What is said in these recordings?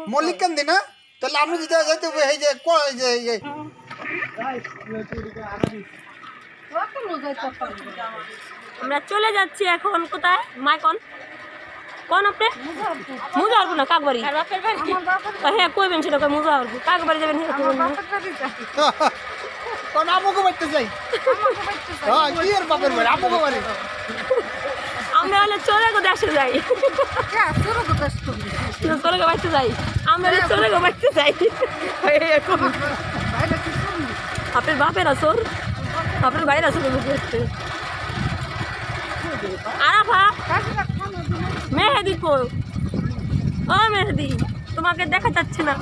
মল্লিকান দি না তাহলে আমি যদি যাইতে এই যে আমরা চলে যাচ্ছি এখন কোথায় মাইকন কোন আপনি মুজাফরপুর না কাকবাড়ি হ্যাঁ কইবেন সেটা কই মুজাফরপুর কাকবাড়ি যাবেন কোন আমুকে বাইতে যাই হ্যাঁ কি এর বাপের বাড়ি আমুকে বাড়ি আমরা হলে চলে গো দেশে যাই চলে গো বাইতে যাই আমরা হলে চলে গো বাইতে যাই আপনার বাপের আসর আপনার বাইরে আসর আরাফা মেহেদি কো ও মেহেদি তোমাকে দেখা যাচ্ছে না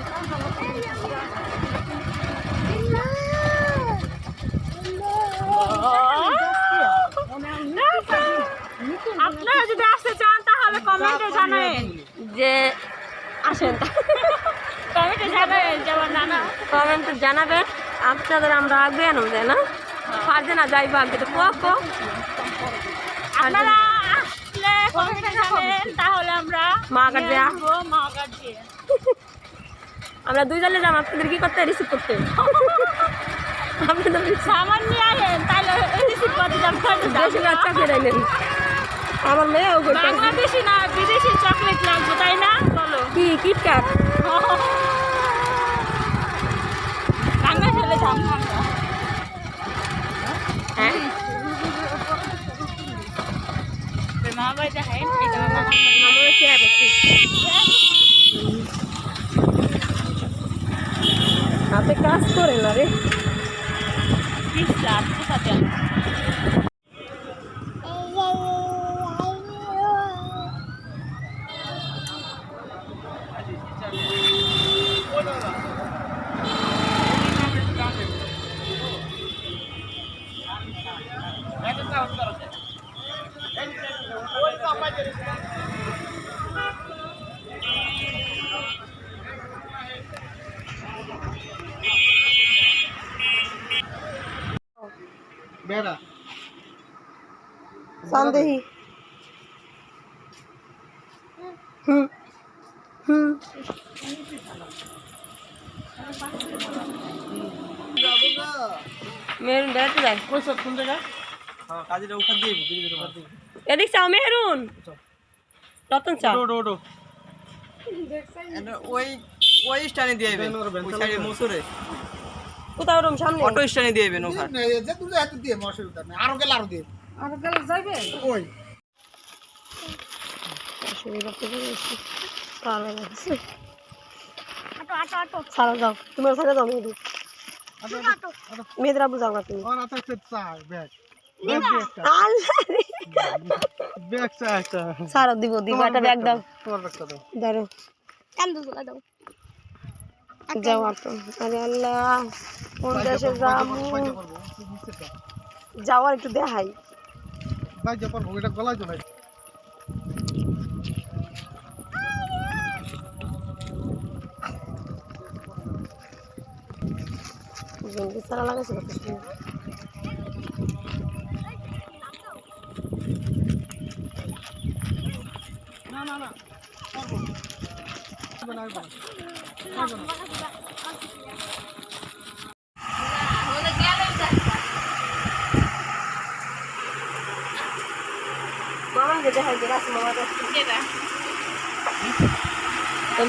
আপনারা যদি আসতে চান তাহলে কমেন্টে জানাবেন যে আসেন কমেন্টে জানাবেন যেমন নানা কমেন্টে জানাবেন আপনাদের আমরা আগে আনো যায় না পারবে না যাইব আগে তো কো আপনারা আসলে কমেন্টে জানাবেন তাহলে আমরা মাগার দিয়ে আমরা দুই জনে যাম আপনাদের কি করতে রিসিভ করতে আপনাদের সামান নিয়ে আসেন তাহলে রিসিভ করতে যাম বেশি বাচ্চা ফেরাই নেন আমার মেয়েও বাংলাদেশি না বিদেশি চকলেট লাগবে তাই না বলো কি কিটক্যাট ভাঙা চলে যাম হ্যাঁ আপনি কাজ করেন না রে বেড়া সন্দেহি মেরুন বেড়াতে যায় কোন জায়গা হ্যাঁ কাজীরা উঠা দিয়ে বিলিদের উপর দিয়ে এদিক চাও মেরুন রতন চাও ওটো ওই স্টানে দিয়ে দিবেন ওই সাইডে মসুরে কোথাও রুম সামনে অটো স্টানে দিয়ে দিবেন ওখানে যে তুই হাতে দিয়ে মসুর উঠা না আরো গেল যাইবে ওই সারা যাও তোমার সাথে যাও মেয়েদের মেয়েদের বুঝাও না তুমি সারা দিব দিব একটা ব্যাগ দাও ধরো দাও যাও আরে আল্লাহ কোন দেশে যাবো যাওয়ার একটু দেখাই গলায় চলে সারা লাগাইছে কত মামাকে দেখাই যে রাসু মামা দেখছেন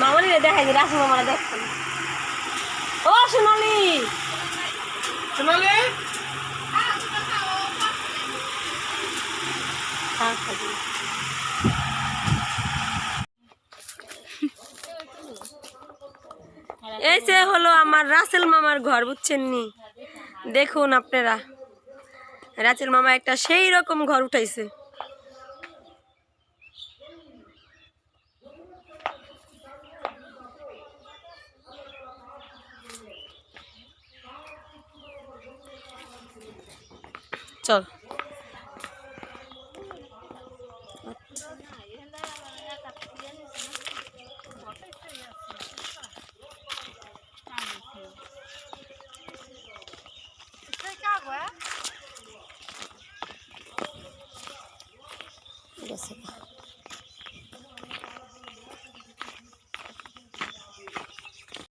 মামানি দেখাই যে রাসু মামারা দেখছেন ও সোনালি সোনালি এই যে হলো আমার রাসেল মামার ঘর বুঝছেন নি দেখুন আপনারা রাসেল মামা একটা সেই রকম ঘর উঠাইছে চল